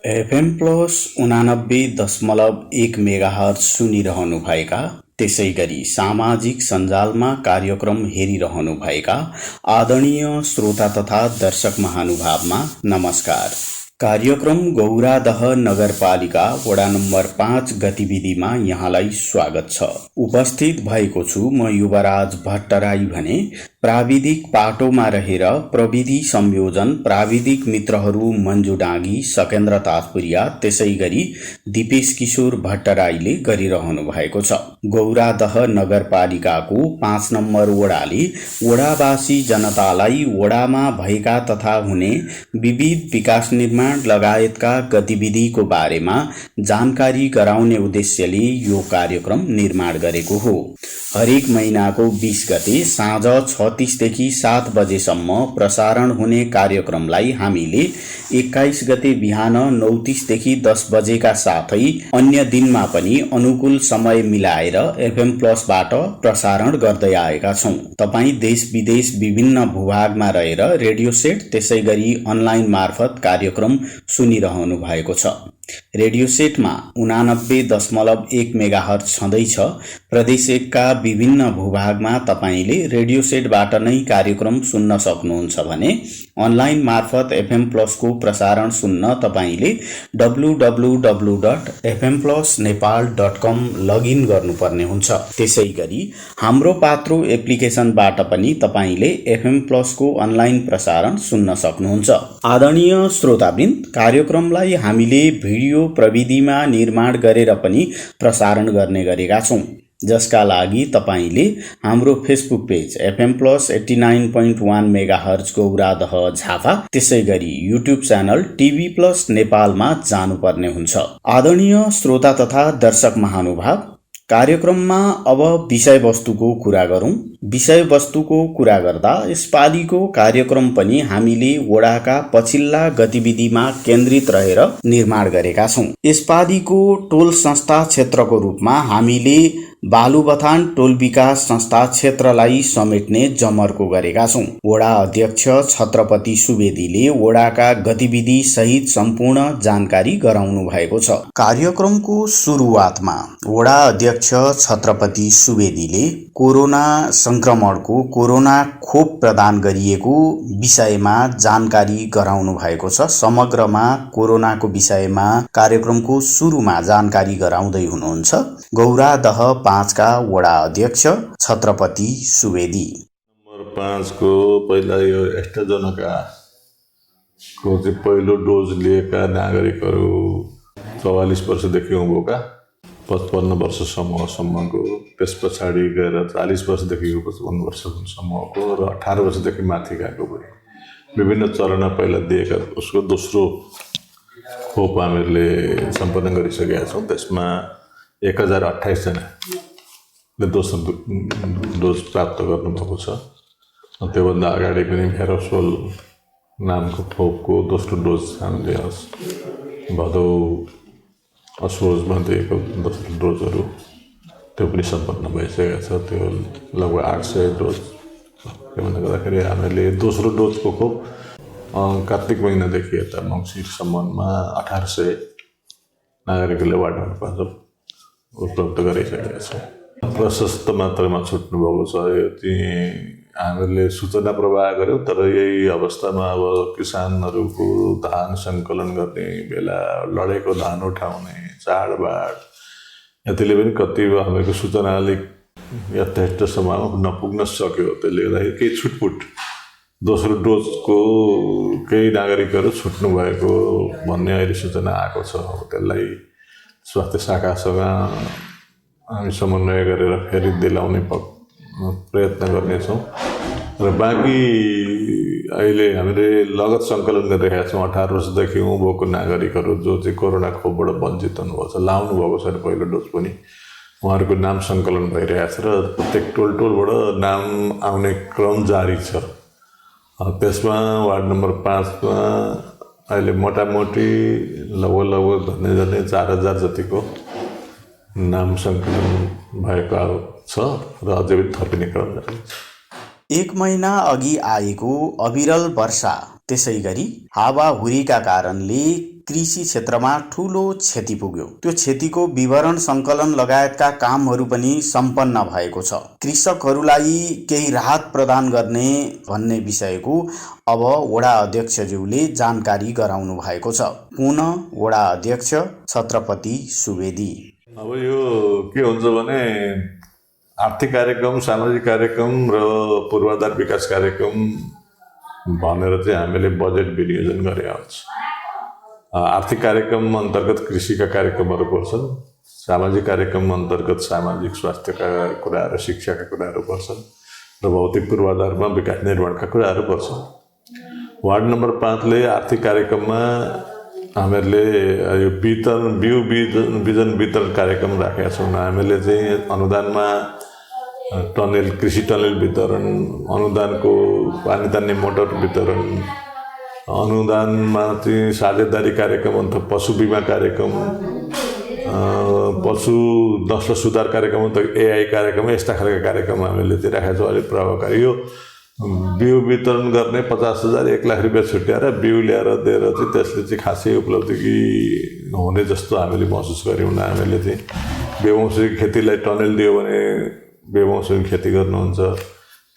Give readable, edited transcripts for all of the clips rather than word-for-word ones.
FM plus 89.1 megahertz सुनिरहनुभएका, त्यसै गरी सामाजिक सञ्जालमा कार्यक्रम हेरिरहनुभएका आदरणीय श्रोता तथा दर्शक महानुभावमा नमस्कार। कार्यक्रम गौरादह नगरपालिका वडा नम्बर 5 गतिविधिमा यहाँलाई स्वागत छ। उपस्थित भएको छु म युवराज भट्टराई भने प्राविधिक पाटोमा रहेर प्रविधि संयोजन प्राविधिक मित्रहरू मन्जु डाँगी, सकेन्द्र ताजपुरिया, त्यसै गरी दिपेश किशोर भट्टराईले गरिरहनु भएको छ। गौरादह नगरपालिकाको 5 नम्बर वडाले वडावासी जनतालाई वडामा भएका तथा हुने विविध विकास निर्माण लगायतका गतिविधिको बारेमा जानकारी गराउने उद्देश्यले यो कार्यक्रम निर्माण गरेको हो। हरेक महिनाको 20 गते साँझ 6:30 देखि 7 बजेसम्म प्रसारण हुने कार्यक्रमलाई हामीले 21 गते बिहान 9:30 देखि 10 बजेका साथै अन्य दिनमा पनि अनुकूल समय मिलाएर एफएम प्लसबाट प्रसारण गर्दै आएका छौं। तपाई देश विदेश विभिन्न भूभागमा रहेर रेडियो सेट त्यसै गरी अनलाइन मार्फत कार्यक्रम सुनिरहनु भएको छ। रेडियो सेटमा 89.1 मेगाहर्ज छँदैछ। प्रदेश 1 का विभिन्न भूभागमा तपाईले रेडियो सेटबाट नै कार्यक्रम सुन्न सक्नुहुन्छ भने अनलाइन मार्फत एफएम प्लसको प्रसारण सुन्न तपाईले www.fmplusnepal.com लगइन गर्नुपर्ने हुन्छ। त्यसै गरी हाम्रो पात्रो एप्लिकेसनबाट पनि तपाईले एफएम प्लसको अनलाइन प्रसारण सुन्न सक्नुहुन्छ। आदरणीय श्रोतावृन्द, कार्यक्रमलाई हामीले भिडियो प्रविधिमा निर्माण गरेर पनि प्रसारण गर्ने गरेका छौं, जसका लागि तपाईले हाम्रो Facebook page FM plus 89.1 megahertz Gauradaha Jhapa, त्यसै गरी युट्युब च्यानल टिभी प्लस नेपालमा जानुपर्ने हुन्छ। आदरणीय श्रोता तथा दर्शक महानुभाव, कार्यक्रममा अब विषयवस्तुको कुरा गरौं। विषयवस्तुको कुरा गर्दा यसपालिको कार्यक्रम पनि हामीले वडाका पछिल्ला गतिविधिमा केन्द्रित रहेर निर्माण गरेका छौं। यसपालिको टोल संस्था क्षेत्रको रूपमा हामीले बालुबथान टोल विकास संस्था क्षेत्रलाई समेट्ने जमर्को गरेका छौं। वडा अध्यक्ष छत्रपति सुवेदीले वडाका गतिविधि सहित सम्पूर्ण जानकारी गराउनु भएको छ। कार्यक्रमको सुरुवातमा वडा अध्यक्ष छत्रपति सुवेदीले कोरोना संक्रमणको कोरोना खोप प्रदान गरिएको विषयमा जानकारी गराउनु भएको छ। समग्रमा कोरोनाको विषयमा कार्यक्रमको सुरुमा जानकारी गराउँदै हुनुहुन्छ गौरादह 5 का वडा अध्यक्ष छत्रपति सुवेदी। नम्बर 5 को पहिला यो एस्ट्राजेनेका को चाहिँ पहिलो डोज लिएका नागरिकहरू 44 वर्षदेखि उभोका 55 वर्षसम्मको, त्यस पछाडि गएर 40 वर्षदेखि 55 वर्षसम्मको र 18 वर्षदेखि माथिकाको पनि विभिन्न चरणमा पहिला दिएका उसको दोस्रो खोप हामीले सम्पन्न गरिसकेका छौँ। त्यसमा 1028 जनाले दोस्रो डोज प्राप्त गर्नुभएको छ। त्योभन्दा अगाडि पनि भेरोसोल नामको खोपको दोस्रो डोज हामीले भदौ असोजमा दिएको दोस्रो डोजहरू त्यो पनि सम्पन्न भइसकेको छ। त्यो लगभग 800 डोज। त्योभन्दा गर्दाखेरि हामीले दोस्रो डोजको खोप कार्तिक महिनादेखि यता मङ्सिरसम्ममा 1800 नागरिकहरूले वार्ड नम्बर 5 उपलब्ध गरिसकेका छौँ। प्रशस्त मात्रामा छुट्नुभएको छ। यो चाहिँ हामीले सूचना प्रवाह गऱ्यौँ, तर यही अवस्थामा अब किसानहरूको धान सङ्कलन गर्ने बेला, लडेको धान उठाउने चाडबाड यतिले पनि कति हामीको सूचना अलिक यथेष्ट समयमा नपुग्न सक्यो। त्यसले गर्दाखेरि केही छुटपुट दोस्रो डोजको केही नागरिकहरू छुट्नु भएको भन्ने अहिले सूचना आएको छ। त्यसलाई स्वास्थ्य शाखासँग हामी समन्वय गरेर फेरि दिलाउने प्रयत्न गर्नेछौँ। र बाँकी अहिले हामीले लगत सङ्कलन गरिरहेका छौँ 18 वर्षदेखि उँभोको नागरिकहरू जो चाहिँ कोरोना खोपबाट वञ्चित हुनुभएको छ, लाउनु भएको छैन पहिलो डोज पनि, उहाँहरूको नाम सङ्कलन भइरहेको छ र प्रत्येक टोलबाट नाम आउने क्रम जारी छ। त्यसमा वार्ड नम्बर 5 मा अहिले मोटामोटी लगभग झन्डै 4000 जतिको नाम सङ्कलन भएको छ र अझै पनि थपिने क्रम जारी छ। 1 महिना अघि आएको अविरल वर्षा त्यसै गरी हावाहुरीका कारणले कृषि क्षेत्रमा ठूलो क्षति पुग्यो। त्यो क्षतिको विवरण सङ्कलन लगायतका कामहरू पनि सम्पन्न भएको छ। कृषकहरूलाई केही राहत प्रदान गर्ने भन्ने विषयको अब वडा अध्यक्षज्यूले जानकारी गराउनु भएको छ। पुनः वडा अध्यक्ष छत्रपति सुवेदी। अब यो के हुन्छ भने आर्थिक कार्यक्रम, सामाजिक कार्यक्रम र पूर्वाधार विकास कार्यक्रम भनेर चाहिँ हामीले बजेट विनियोजन गरेका हुन्छ। आर्थिक कार्यक्रम अन्तर्गत कृषिका कार्यक्रमहरू पर्छन्, सामाजिक कार्यक्रम अन्तर्गत सामाजिक स्वास्थ्यका कुराहरू, शिक्षाका कुराहरू पर्छन् र भौतिक पूर्वाधारमा विकास निर्माणका कुराहरू पर्छन्। वार्ड नम्बर 5 ले आर्थिक कार्यक्रममा हामीहरूले यो बिजन वितरण कार्यक्रम राखेका छौँ। हामीले चाहिँ अनुदानमा टनेल, कृषि टनेल वितरण, अनुदानको पानी तान्ने मोटर वितरण, अनुदानमा चाहिँ साझेदारी कार्यक्रम अथवा पशु बिमा कार्यक्रम, पशु नस्ल सुधार कार्यक्रम अथवा एआई कार्यक्रम, यस्ता खालका कार्यक्रम हामीले चाहिँ राखेका छौँ। अलिक प्रभावकारी यो बिउ वितरण गर्ने 50,000 1 लाख रुपियाँ छुट्याएर बिउ ल्याएर दिएर चाहिँ त्यसले चाहिँ खासै उपलब्धि हुने जस्तो हामीले महसुस गऱ्यौँ। हामीले चाहिँ बेमौसमी खेतीलाई टनेल दियो भने बेमौसमी खेती गर्नुहुन्छ,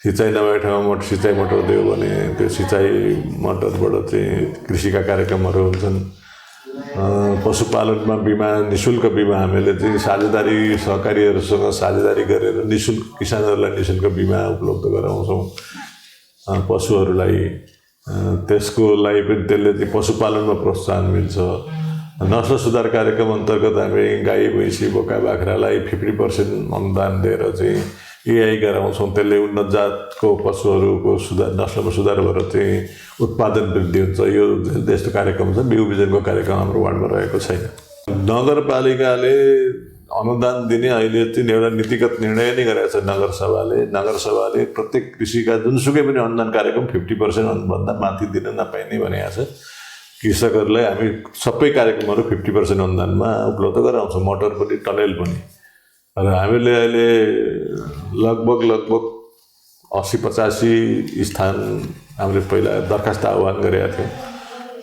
सिँचाइ नभए ठाउँमा सिँचाइ मोटर दियो भने त्यो सिँचाइ मोटरबाट चाहिँ कृषिका कार्यक्रमहरू हुन्छन्। पशुपालनमा बिमा, निःशुल्क बिमा हामीले चाहिँ साझेदारी सहकारीहरूसँग साझेदारी गरेर निःशुल्क किसानहरूलाई निःशुल्क बिमा उपलब्ध गराउँछौँ। पशुहरूलाई त्यसको लागि पनि त्यसले चाहिँ पशुपालनमा प्रोत्साहन मिल्छ। नस्ल सुधार कार्यक्रम अन्तर्गत हामी गाई, भैँसी, बोका, बाख्रालाई 50% अनुदान दिएर चाहिँ एआई गराउँछौँ। त्यसले उन्नत जातको पशुहरूको नस्लमा सुधार भएर चाहिँ उत्पादन वृद्धि हुन्छ। यो यस्तो कार्यक्रम छ। बिउ बिजनको कार्यक्रम हाम्रो वार्डमा रहेको छैन। नगरपालिकाले अनुदान दिने अहिले चाहिँ एउटा नीतिगत निर्णय नै गरेको छ। नगरसभाले प्रत्येक कृषिका जुनसुकै पनि अनुदान कार्यक्रम 50% भन्दा माथि दिन नपाइने भनेको छ। कृषकहरूलाई हामी सबै कार्यक्रमहरू 50% अनुदानमा उपलब्ध गराउँछौँ, मोटर पनि टनेल पनि। र हामीले अहिले लगभग 80-85 स्थान हामीले पहिला दरखास्त आह्वान गरेका थियौँ।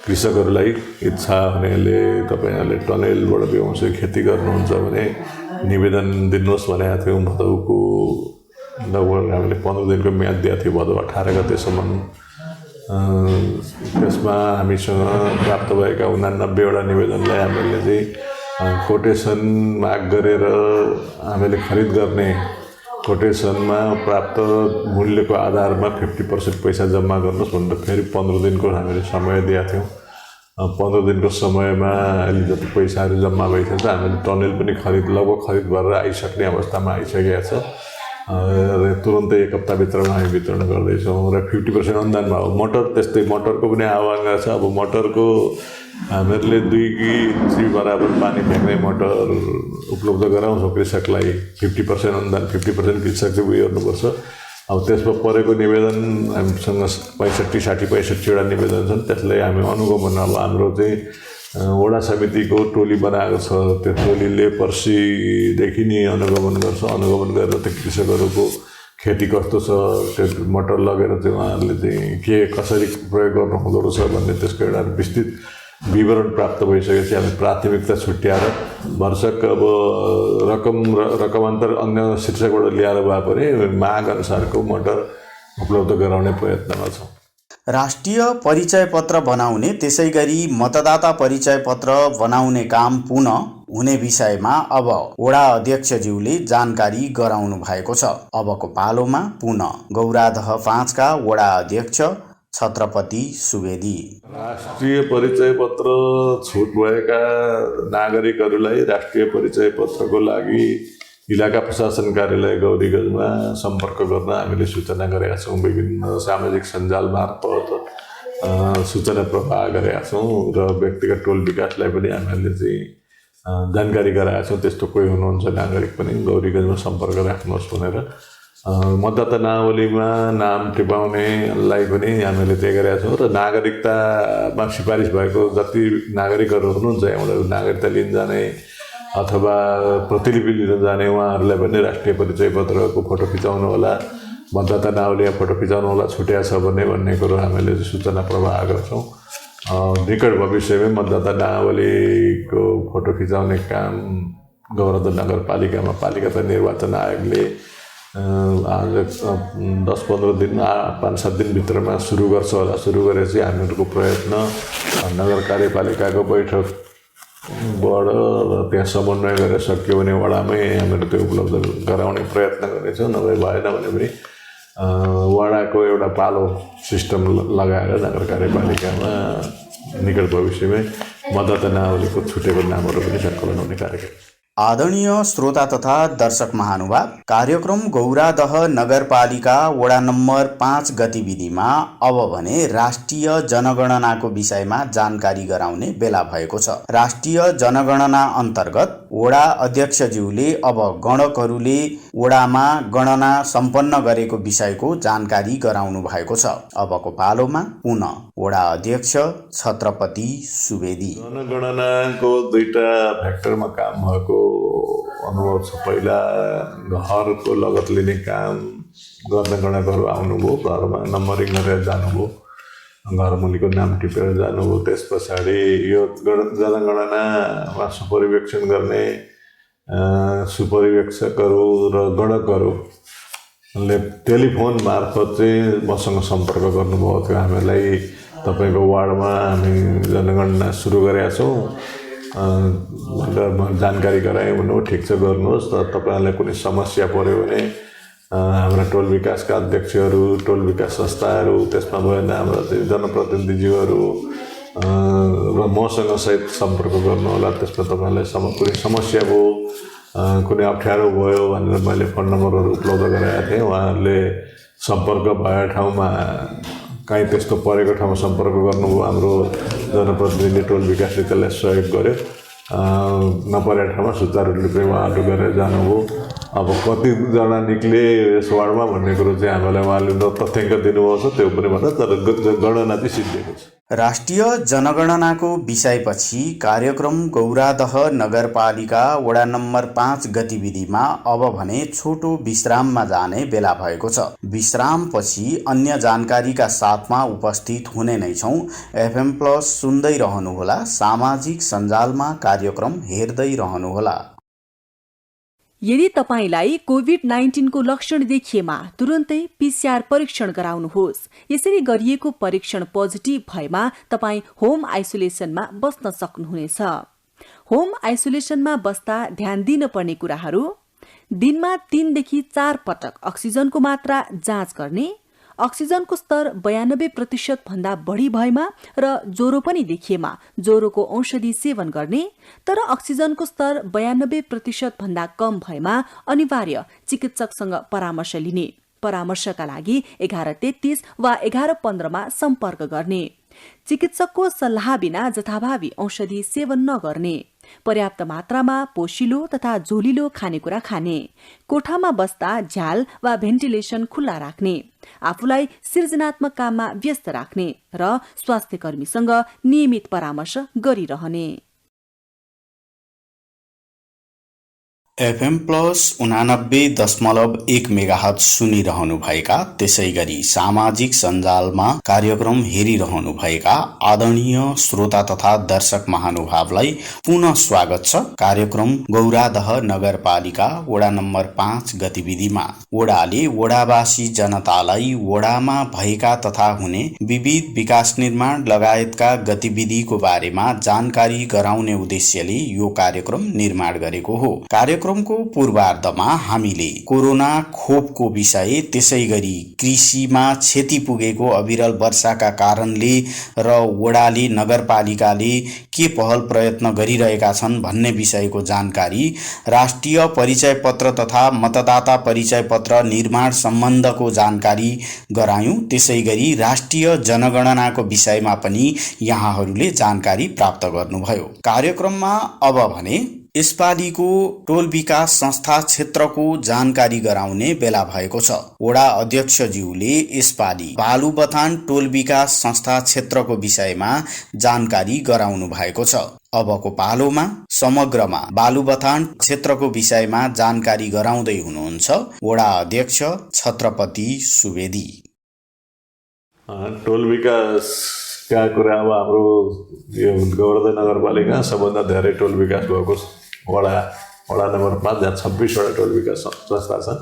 कृषकहरूलाई इच्छा हुनेले तपाईँहरूले टनेलबाट बेमौसमी खेती गर्नुहुन्छ भने निवेदन दिनुहोस् भनेका थियौँ। भदौको लगभग हामीले 15 दिनको म्याद दिएको थियो, भदौ 18 गतेसम्म। त्यसमा हामीसँग प्राप्त भएका 89वटा निवेदनलाई हामीले चाहिँ कोटेसन माग गरेर हामीले खरिद गर्ने, कोटेसनमा प्राप्त मूल्यको आधारमा 50% पैसा जम्मा गर्नुहोस् भनेर फेरि 15 दिनको हामीले समय दिएका थियौँ। 15 दिनको समयमा अहिले जति पैसाहरू जम्मा भइसक्छ, हामीले टनेल पनि लगभग खरिद गरेर आइसक्ने अवस्थामा आइसकेका छ। तुरन्तै 1 हप्ताभित्रमा हामी वितरण गर्दैछौँ र 50% अनुदानमा हो। मोटर त्यस्तै, मोटरको पनि आह्वान गरेको छ। अब मोटरको हामीहरूले 2 इंची बराबर पानी फ्याँक्ने मोटर उपलब्ध गराउँछौँ कृषकलाई। 50% अनुदान, 50% कृषकले उयो गर्नुपर्छ। अब त्यसमा परेको निवेदन हामीसँग 65-60-65वटा निवेदन छन्। त्यसलाई हामी अनुगमन, अब हाम्रो चाहिँ वडा समितिको टोली बनाएको छ। त्यो टोलीले पर्सिदेखि नै अनुगमन गर्छ। अनुगमन गरेर त्यो कृषकहरूको खेती कस्तो छ, त्यो मोटर लगेर चाहिँ उहाँहरूले चाहिँ कसरी प्रयोग गर्नु हुँदो रहेछ भन्ने त्यसको एउटा विस्तृत विवरण प्राप्त भइसकेपछि हामी प्राथमिकता छुट्याएर वर्षक अब रकमान्तर अन्य शीर्षकबाट ल्याएर भए पनि माग अनुसारको मोटर उपलब्ध गराउने प्रयत्नमा छौँ। राष्ट्रिय परिचय पत्र बनाउने, त्यसैगरी मतदाता परिचय पत्र बनाउने काम पुनः हुने विषयमा अब वडा अध्यक्षज्यूले जानकारी गराउनु भएको छ। अबको पालोमा पुनः गौरादह 5 का वडा अध्यक्ष छत्रपति सुवेदी। राष्ट्रिय परिचय पत्र छुट भएका नागरिकहरूलाई राष्ट्रिय परिचय पत्रको लागि इलाका प्रशासन कार्यालय गौरीगञ्जमा सम्पर्क गर्न हामीले सूचना गरेका छौँ। विभिन्न सामाजिक सञ्जाल मार्फत सूचना प्रवाह गरेका छौँ र व्यक्तिगत टोल विकासलाई पनि हामीले चाहिँ जानकारी गराएका छौँ। त्यस्तो कोही हुनुहुन्छ नागरिक पनि गौरीगञ्जमा सम्पर्क राख्नुहोस् भनेर। मतदाता नावलीमा नाम टिपाउनेलाई पनि हामीले त्यही गरेका छौँ र नागरिकतामा सिफारिस भएको जति नागरिकहरू हुनुहुन्छ यहाँबाट नागरिकता लिन जाने अथवा प्रतिलिपि लिन जाने उहाँहरूलाई पनि राष्ट्रिय परिचय पत्रको फोटो खिचाउनु होला, मतदाता नावलीमा फोटो खिचाउनु होला, छुट्या छ भन्ने कुरो हामीले सूचना प्रवाह गर्छौँ। निकट भविष्यमै मतदाता नावलीको फोटो खिचाउने काम गौरदह नगरपालिकामा पालिका तथा निर्वाचन आयोगले आज 10-15 दिन 5-7 दिनभित्रमा सुरु गर्छ होला। सुरु गरेपछि हामीहरूको प्रयत्न नगर कार्यपालिकाको बैठकबाट त्यहाँ समन्वय गरेर सकियो भने वडामै हामीहरू त्यो उपलब्ध गराउने प्रयत्न गर्नेछौँ। नभए भएन भने पनि वडाको एउटा पालो सिस्टम लगाएर नगर कार्यपालिकामा निकट भविष्यमै मतदाता नावलीको छुटेको नामहरू पनि सङ्कलन हुने कार्यक्रम। आदरणीय श्रोता तथा दर्शक महानुभाव, कार्यक्रम गौरादह नगरपालिका वडा नम्बर 5 गतिविधिमा अब भने राष्ट्रिय जनगणनाको विषयमा जानकारी गराउने बेला भएको छ। राष्ट्रिय जनगणना अन्तर्गत वडा अध्यक्षज्यूले अब गणकहरूले वडामा गणना सम्पन्न गरेको विषयको जानकारी गराउनु भएको छ। अबको पालोमा पुनः वडा अध्यक्ष छत्रपति सुवेदी। जनगणनाको 2टा फ्याक्टरमा काम भएको अनुभव छ। पहिला घरको लगत लिने काम गर्न गणकहरू आउनुभयो, घरमा नम्बरिङ गरेर जानुभयो, घर मुनिको नाम टिपेर जानुभयो। त्यस पछाडि यो जनगणनामा सुपरिवेक्षण गर्ने सुपरिवेक्षकहरू र गणकहरूले टेलिफोन मार्फत चाहिँ मसँग सम्पर्क गर्नुभएको थियो। हामीलाई तपाईँको वार्डमा हामी जनगणना सुरु गरेका छौँ भनेर जानकारी गराएँ भन्नु। ठिक छ, गर्नुहोस्। तर तपाईँहरूलाई कुनै समस्या पऱ्यो भने हाम्रा टोल विकासका अध्यक्षहरू, टोल विकास संस्थाहरू, त्यसमा भएन हाम्रा जनप्रतिनिधिज्यूहरू र मसँग सहित सम्पर्क गर्नुहोला। त्यसमा तपाईँहरूलाई कुनै समस्या भयो, कुनै अप्ठ्यारो भयो भनेर मैले फोन नम्बरहरू उपलब्ध गराएका थिएँ। उहाँहरूले सम्पर्क भएको ठाउँमा कहीँ त्यस्तो परेको ठाउँमा सम्पर्क गर्नुभयो। हाम्रो जनप्रतिनिधि टोल विकासले त्यसलाई सहयोग गर्यो। नपरेको ठाउँमा सुचारू रूपले उहाँहरू गरेर जानुभयो। अब कतिजना निक्ले यस वार्डमा भन्ने कुरो चाहिँ हामीलाई उहाँले तथ्याङ्क दिनुभएको छ, त्यो पनि भन्दा तर गणना चाहिँ सिद्धिएको छ। राष्ट्रिय जनगणनाको विषयपछि कार्यक्रम गौरादह नगरपालिका वडा नम्बर 5 गतिविधिमा अब भने छोटो विश्राममा जाने बेला भएको छ। विश्रामपछि अन्य जानकारीका साथमा उपस्थित हुने नै छौँ। FM+ सुन्दै रहनुहोला, सामाजिक सञ्जालमा कार्यक्रम हेर्दै रहनुहोला। यदि तपाईलाई कोभिड-19 को लक्षण देखिएमा तुरुन्तै PCR परीक्षण गराउनुहोस्। यसरी गरिएको परीक्षण पोजिटिभ भएमा तपाई होम आइसोलेसनमा बस्न सक्नुहुनेछ। होम आइसोलेसनमा बस्दा ध्यान दिनुपर्ने कुराहरू: दिनमा 3 देखि 4 पटक अक्सिजनको मात्रा जाँच गर्ने, अक्सिजनको स्तर 92% भन्दा बढी भएमा र ज्वरो पनि देखिएमा ज्वरोको औषधि सेवन गर्ने, तर अक्सिजनको स्तर 92% भन्दा कम भएमा अनिवार्य चिकित्सकसँग परामर्श लिने। परामर्शका लागि 1133 वा 1115 मा सम्पर्क गर्ने। चिकित्सकको सल्लाह बिना जथाभावी औषधि सेवन नगर्ने। पर्याप्त मात्रामा पोषिलो तथा झोलिलो खानेकुरा खाने। कोठामा बस्दा झ्याल वा भेन्टिलेसन खुल्ला राख्ने। आफूलाई सृजनात्मक काममा व्यस्त राख्ने र स्वास्थ्यकर्मीसँग नियमित परामर्श गरिरहने। FM+ 89.1 मेगाहर्ज सुनिरहनुभएका, त्यसै गरी सामाजिक सञ्जालमा कार्यक्रम हेरिरहनुभएका आदरणीय श्रोता तथा दर्शक महानुभावलाई पुनः स्वागत छ। कार्यक्रम गौरादह नगरपालिका वडा नम्बर 5 गतिविधिमा वडाले वडावासी जनतालाई वडामा भएका तथा हुने विविध विकास निर्माण लगायतका गतिविधिको बारेमा जानकारी गराउने उद्देश्यले यो कार्यक्रम निर्माण गरेको हो। कार्यक्रमको पूर्वार्धमा हामीले कोरोना खोपको विषय, त्यसै गरी कृषिमा क्षति पुगेको अविरल वर्षाका कारणले र वडाले नगरपालिकाले के पहल प्रयत्न गरिरहेका छन् भन्ने विषयको जानकारी, राष्ट्रिय परिचय पत्र तथा मतदाता परिचय पत्र निर्माण सम्बन्धको जानकारी गरायौं। त्यसै गरी राष्ट्रिय जनगणनाको विषयमा पनि यहाँहरूले जानकारी प्राप्त गर्नुभयो। कार्यक्रममा अब भने यसपालिको टोल विकास संस्था क्षेत्रको जानकारी गराउने बेला भएको छ। वडा अध्यक्षज्यूले यसपालि बालुबथान टोल विकास संस्था क्षेत्रको विषयमा जानकारी गराउनु भएको छ। अबको पालोमा समग्रमा बालुबथान क्षेत्रको विषयमा जानकारी गराउँदै हुनुहुन्छ वडा अध्यक्ष छत्रपति सुवेदी। टोल विकास का कुरा अब हाम्रो यो गोवर्धन नगरपालिका सबभन्दा धेरै टोल विकास भएको वडा नम्बर 5 जहाँ 26वटा टोल विकास संस्था छन्।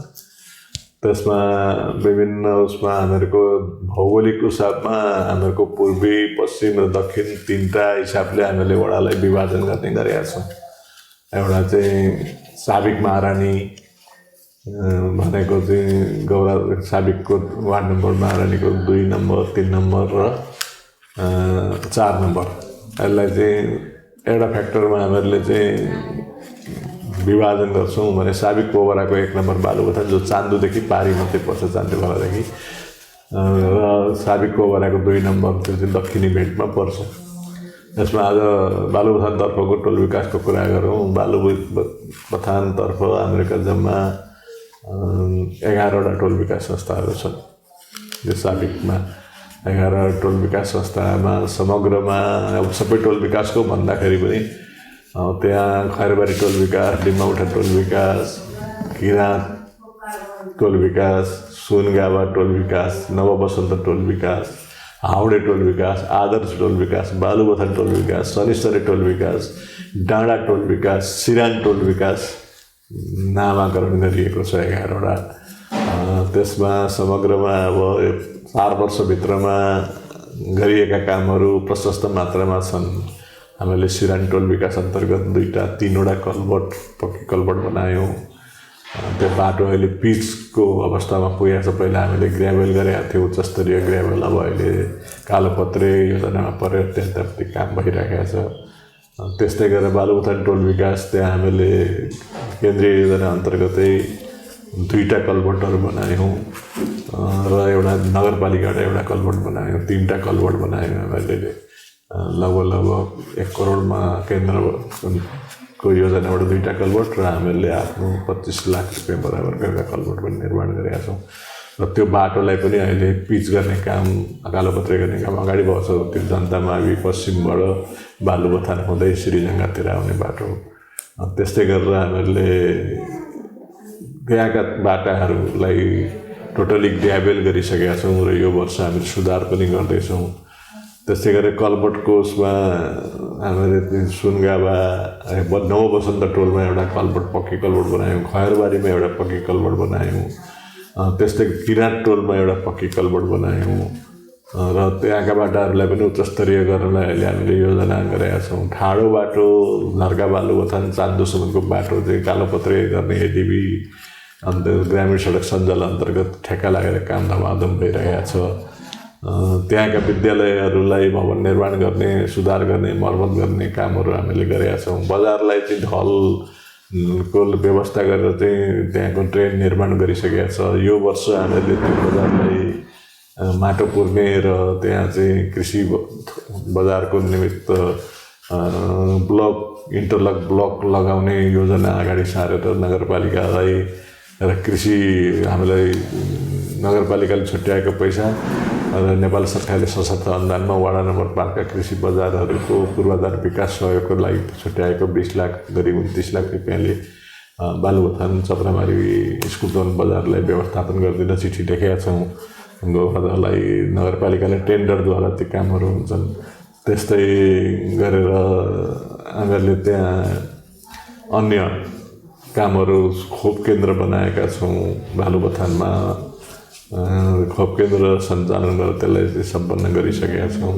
त्यसमा विभिन्न उसमा हामीहरूको भौगोलिक हिसाबमा हामीहरूको पूर्वी पश्चिम र दक्षिण 3टा हिसाबले हामीले वडालाई विभाजन गर्ने गरेका छौँ। एउटा चाहिँ साबिक महारानी भनेको चाहिँ साबिकको वार्ड नम्बर महारानीको 2 नम्बर 3 नम्बर र 4 नम्बर। यसलाई चाहिँ एउटा फ्याक्टरमा हामीहरूले चाहिँ विभाजन गर्छौँ भने साबिक पोखराको 1 नम्बर बालुबथान जो चान्दुदेखि पारी मात्रै पर्छ, चान्दु खोलादेखि, र साबिक पोखराको 2 नम्बर त्यो चाहिँ दक्षिणी भेटमा पर्छ। यसमा आज बालुबथानतर्फको टोल विकासको कुरा गरौँ। बालुबथानतर्फ हामीहरूका जम्मा 11वटा टोल विकास संस्थाहरू छन्। यो साबिकमा 11 टोल विकास संस्थामा समग्रमा अब सबै टोल विकासको भन्दाखेरि पनि त्यहाँ खैरबारी टोल विकास, डिम्बाउठा टोल विकास, किराँत टोल विकास, सुनगावा टोल विकास, नवबसन्त टोल विकास, हाउडे टोल विकास, आदर्श टोल विकास, बालुबथान टोल विकास, शनिश्चरी टोल विकास, डाँडा टोल विकास, सिरान टोल विकास नामाकरण गरिएको छ 11वटा। त्यसमा समग्रमा अब 4 वर्षभित्रमा गरिएका कामहरू प्रशस्त मात्रामा छन्। हामीले सिरान टोल विकास अन्तर्गत 3वटा कलभट, पक्की कलभट बनायौँ। त्यो बाटो अहिले पिचको अवस्थामा पुगेको छ। पहिला हामीले ग्राभेल गरेका थियौँ, उच्चस्तरीय ग्राभेल, अब अहिले कालोपत्रे योजनामा पऱ्यो, त्यहाँतर्फि काम भइरहेको छ। त्यस्तै गरेर बालुबथान टोल विकास त्यहाँ हामीले केन्द्रीय योजना अन्तर्गतै 2टा कलभटहरू बनायौँ र एउटा नगरपालिकाबाट एउटा कलभट बनायौँ, 3टा कलभट बनायौँ। हामीले लगभग 1 करोडमा केन्द्रको योजनाबाट 2टा कलभट र हामीले आफ्नो 25 लाख रुपियाँ बराबर गरेर कलभट पनि निर्माण गरेका छौँ। र त्यो बाटोलाई पनि अहिले पिच गर्ने काम, कालोपत्रे गर्ने काम अगाडि बढ्छ। त्यो जनता मावि पश्चिमबाट बालुबथान हुँदै श्रीजङ्गातिर आउने बाटो। त्यस्तै गरेर हामीहरूले त्यहाँका बाटाहरूलाई टोटली ग्राभेल गरिसकेका छौँ र यो वर्ष हामीले सुधार पनि गर्दैछौँ। त्यस्तै गरेर कलभटको उसमा हामीले सुनगावा, नवबसन्त टोलमा एउटा कलभट, पक्की कलभट बनायौँ। खैरबारीमा एउटा पक्की कलभट बनायौँ। त्यस्तै किराँत टोलमा एउटा पक्की कलभट बनायौँ र त्यहाँका बाटाहरूलाई पनि उच्चस्तरीय गर्नलाई अहिले हामीले योजना गरेका छौँ। ठाडो बाटो नर्का बालुबथान चान्दुसम्मको बाटो चाहिँ कालोपत्रे गर्ने एडिबी अन्त ग्रामीण सडक सञ्जाल अन्तर्गत ठेक्का लागेर काम धमाधम भइरहेको छ। त्यहाँका विद्यालयहरूलाई भवन निर्माण गर्ने, सुधार गर्ने, मर्मत गर्ने कामहरू हामीले गरेका छौँ। बजारलाई चाहिँ ढलको व्यवस्था गरेर चाहिँ त्यहाँको ड्रेन निर्माण गरिसकेका छ। यो वर्ष हामीले त्यो बजारलाई माटो पुर्ने र त्यहाँ चाहिँ कृषि बजारको निमित्त ब्लक, इन्टरलक ब्लक लगाउने योजना अगाडि सारेर नगरपालिकालाई र कृषि हामीलाई नगरपालिकाले छुट्याएको पैसा र नेपाल सरकारले सशक्त अनुदानमा वडा नम्बर 5 का कृषि बजारहरूको पूर्वाधार विकास सहयोगको लागि छुट्याएको 20 लाख करिब 29 लाख रुपियाँले बालुबथान चपरामारी स्कुल बजारलाई व्यवस्थापन गरिदिन चिठी लेखेका छौँ। गोवर्धनलाई नगरपालिकाले टेन्डरद्वारा ती कामहरू हुन्छन्। त्यस्तै गरेर हामीहरूले त्यहाँ अन्य कामहरू खोप केन्द्र बनाएका छौँ। बालुबथानमा खोप केन्द्र सञ्चालन गरेर त्यसलाई सम्पन्न गरिसकेका छौँ।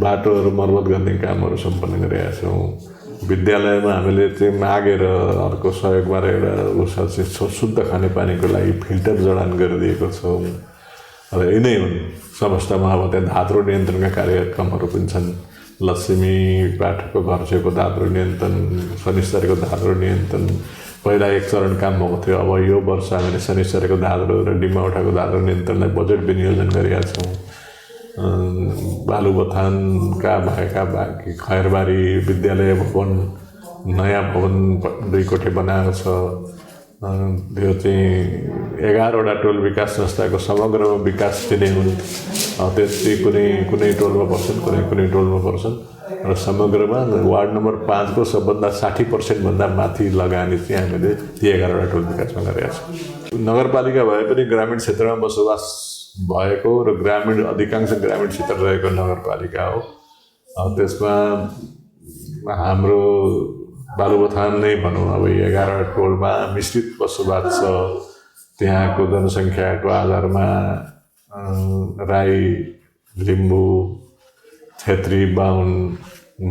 बाटोहरू मर्मत गर्ने कामहरू सम्पन्न गरेका छौँ। विद्यालयमा हामीले चाहिँ मागेर अर्को सहयोगबाट एउटा शुद्ध खानेपानीको लागि फिल्टर जडान गरिदिएको छौँ र यिनै हुन्। समस्तमा अब त्यहाँ धात्रो नियन्त्रणका कार्यक्रमहरू पनि छन्। लक्ष्मी पाठकको घर छेउको धात्रो नियन्त्रण, शनिश्चरीको धात्रो नियन्त्रण पहिला 1 चरण काम भएको थियो। अब यो वर्ष हामीले शनिश्चरीको धात्रो र डिम्बाउठाको धात्रो नियन्त्रणलाई बजेट विनियोजन गरेका छौँ। बालुबथानका भएका बाँकी खैरबारी विद्यालय भवन, नयाँ भवन 2 कोठे बनाएको छ। त्यो चाहिँ 11वटा टोल विकास संस्थाको समग्रमा विकास दिने हुन्। त्यस्तै कुनै टोलमा पर्छन्, कुनै टोलमा पर्छन् र समग्रमा वार्ड नम्बर 5 को सबभन्दा 60% भन्दा माथि लगानी चाहिँ हामीले ती 11वटा टोल विकासमा गरेका छौँ। नगरपालिका भए पनि ग्रामीण क्षेत्रमा बसोबास भएको र ग्रामीण अधिकांश ग्रामीण क्षेत्र रहेको नगरपालिका हो। त्यसमा हाम्रो बालुबथान नै भनौँ, अब 11 टोलमा मिश्रित बसोबास छ। त्यहाँको जनसङ्ख्याको आधारमा राई, लिम्बू, छेत्री, बाहुन,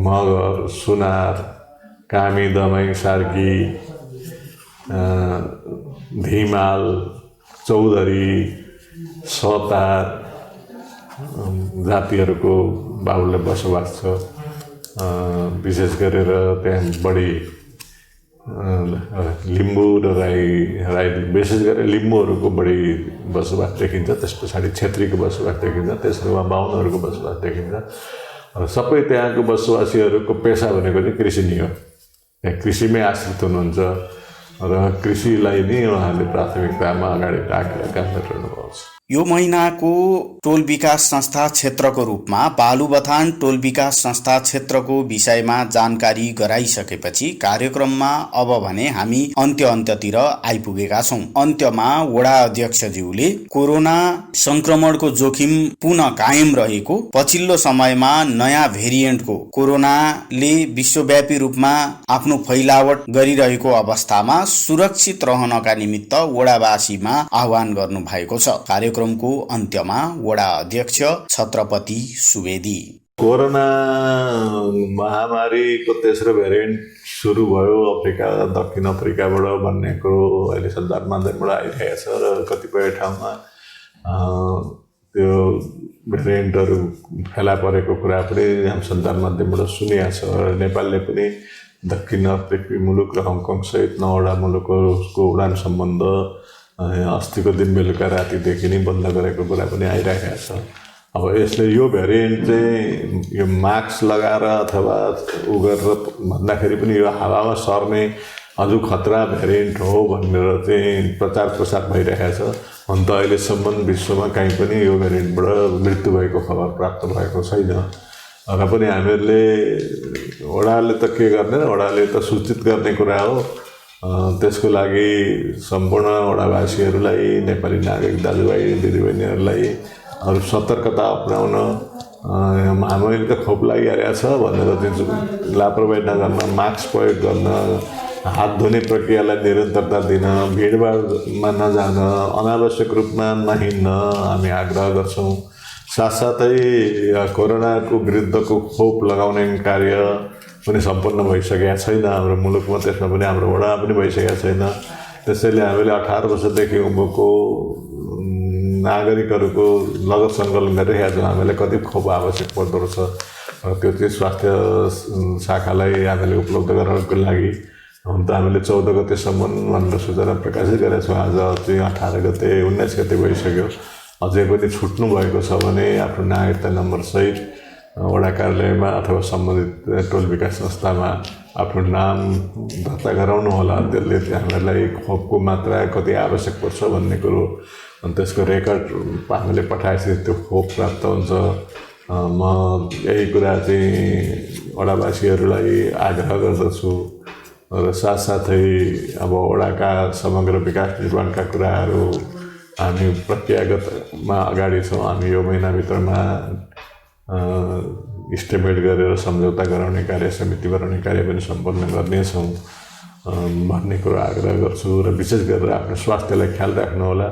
मगर, सुनार, कामी, दमाई, सार्की, धिमाल, चौधरी, सतार जातिहरूको बाहुल्य बसोबास छ। विशेष गरेर त्यहाँ बढी लिम्बू र राई विशेष गरेर लिम्बूहरूको बढी बसोबास देखिन्छ। त्यस पछाडि छेत्रीको बसोबास देखिन्छ, तेस्रोमा बाहुनहरूको बसोबास देखिन्छ। र सबै त्यहाँको बसोबासीहरूको पेसा भनेको चाहिँ कृषि नै हो। कृषिमै आश्रित हुनुहुन्छ र कृषिलाई नै उहाँहरूले प्राथमिकतामा अगाडि राखेर काम गरिरहनुभएको छ। यो महिनाको टोल विकास संस्था क्षेत्रको रूपमा बालुबथान टोल विकास संस्था क्षेत्रको विषयमा जानकारी गराइसकेपछि कार्यक्रममा अब भने हामी अन्त्यतिर आइपुगेका छौं। अन्त्यमा वडा अध्यक्षज्यूले कोरोना संक्रमणको जोखिम पुनः कायम रहेको, पछिल्लो समयमा नयाँ भेरिएन्टको कोरोनाले विश्वव्यापी रूपमा आफ्नो फैलावट गरिरहेको अवस्थामा सुरक्षित रहनका निमित्त वडावासीमा आह्वान गर्नु भएको छ। कार्यक्रमको अन्त्यमा वडा अध्यक्ष छत्रपति सुवेदी कोरोना महामारीको तेस्रो भेरिएन्ट सुरु भयो दक्षिण अफ्रिकाबाट भन्ने कुरो अहिले सञ्चार माध्यमबाट आइरहेको छ र कतिपय ठाउँमा त्यो भेरिएन्टहरू फेला परेको कुरा पनि हामी सञ्चार माध्यमबाट सुनिएको छ। र नेपालले पनि दक्षिण अफ्रिकी मुलुक र हङकङ सहित 9वटा मुलुकको उडान सम्बन्ध अस्तिको दिन बेलुका रातिदेखि नै बन्द गरेको कुरा पनि आइरहेको छ। अब यसले यो भेरिएन्ट चाहिँ यो मास्क लगाएर अथवा उ गरेर भन्दाखेरि पनि यो हावामा सर्ने अझ खतरा भेरिएन्ट हो भनेर चाहिँ प्रचार प्रसार भइरहेको छ। हुन त अहिलेसम्म विश्वमा कहीँ पनि यो भेरिएन्टबाट मृत्यु भएको खबर प्राप्त भएको छैन। र पनि हामीहरूले वडाले त के गर्ने, वडाले त सूचित गर्ने कुरा हो। त्यसको लागि सम्पूर्ण वडावासीहरूलाई, नेपाली नागरिक दाजुभाइ दिदीबहिनीहरूलाई अरू सतर्कता अपनाउन, हामीले त खोप लागिरहेको छ भनेर चाहिँ लापरवाही नगर्न, मास्क प्रयोग गर्न, हात धुने प्रक्रियालाई निरन्तरता दिन, भिडभाडमा नजान, अनावश्यक रूपमा नहिँड्न हामी आग्रह गर्छौँ। साथसाथै कोरोनाको विरुद्धको खोप लगाउने कार्य पनि सम्पन्न भइसकेका छैन हाम्रो मुलुकमा, त्यसमा पनि हाम्रो वडामा पनि भइसकेका छैन। त्यसैले हामीले 18 वर्षदेखि उँभोको नागरिकहरूको लगत सङ्कलन गरिरहेका छौँ। हामीलाई कति खोप आवश्यक पर्दो रहेछ र त्यो चाहिँ स्वास्थ्य शाखालाई हामीले उपलब्ध गराउनको लागि हुन त हामीले 14 गतेसम्म भनेर सूचना प्रकाशित गरेका छौँ। आज चाहिँ 18 गते 19 गते भइसक्यो। अझै पनि छुट्नु भएको छ भने आफ्नो नागरिकता नम्बर सहित वडा कार्यालयमा अथवा सम्बन्धित टोल विकास संस्थामा आफ्नो नाम दर्ता गराउनु होला। त्यसले हामीलाई खोपको मात्रा कति आवश्यक पर्छ भन्ने कुरो अनि त्यसको रेकर्ड हामीले पठाएपछि त्यो खोप प्राप्त हुन्छ। म यही कुरा चाहिँ वडावासीहरूलाई आग्रह गर्दछु र साथसाथै अब वडाका समग्र विकास निर्माणका कुराहरू हामी प्रक्रियागतमा अगाडि छौँ। हामी यो महिनाभित्रमा इस्टिमेट गरेर सम्झौता गराउने कार्य, समिति बनाउने कार्य पनि सम्पन्न गर्नेछौँ भन्ने कुरो आग्रह गर्छु। र विशेष गरेर आफ्नो स्वास्थ्यलाई ख्याल राख्नुहोला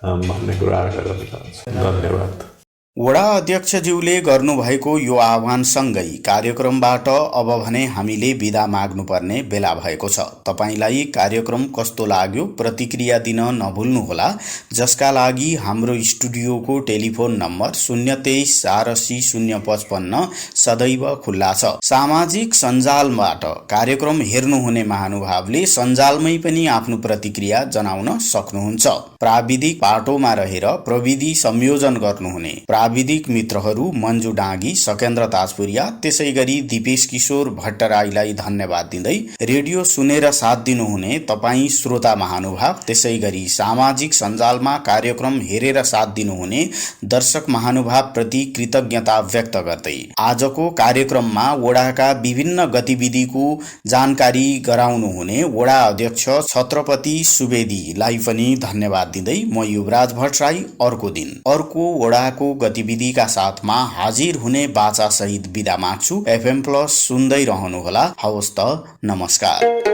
भन्ने कुरो आग्रह गर्न चाहन्छु। धन्यवाद। वडा अध्यक्षज्यूले गर्नुभएको यो आह्वानसँगै कार्यक्रमबाट अब भने हामीले बिदा माग्नुपर्ने बेला भएको छ। तपाईलाई कार्यक्रम कस्तो लाग्यो प्रतिक्रिया दिन नभुल्नुहोला, जसका लागि हाम्रो स्टुडियोको टेलिफोन नम्बर 023 480 055 सदैव खुल्ला छ। सामाजिक सञ्जालबाट कार्यक्रम हेर्नुहुने महानुभावले सञ्जालमै पनि आफ्नो प्रतिक्रिया जनाउन सक्नुहुन्छ। प्राविधिक पाटोमा रहेर प्रविधि संयोजन गर्नुहुने प्राविधिक मित्रहरू मन्जु डाँगी, सकेन्द्र ताजपुरिया, त्यसै गरी दिपेश किशोर भट्टराईलाई धन्यवाद दिँदै रेडियो सुनेर साथ दिनुहुने तपाईँ श्रोता महानुभाव, त्यसै गरी सामाजिक सञ्जालमा कार्यक्रम हेरेर साथ दिनुहुने दर्शक महानुभाव प्रति कृतज्ञता व्यक्त गर्दै आजको कार्यक्रममा वडाका विभिन्न गतिविधिको जानकारी गराउनुहुने वडा अध्यक्ष छत्रपति सुवेदीलाई पनि धन्यवाद दिँदै म युवराज भट्टराई अर्को दिन अर्को वडाको गतिविधिका साथमा हाजिर हुने बाचा सहित बिदा माग्छु। FM+ सुन्दै रहनुहोला। हवस् त, नमस्कार।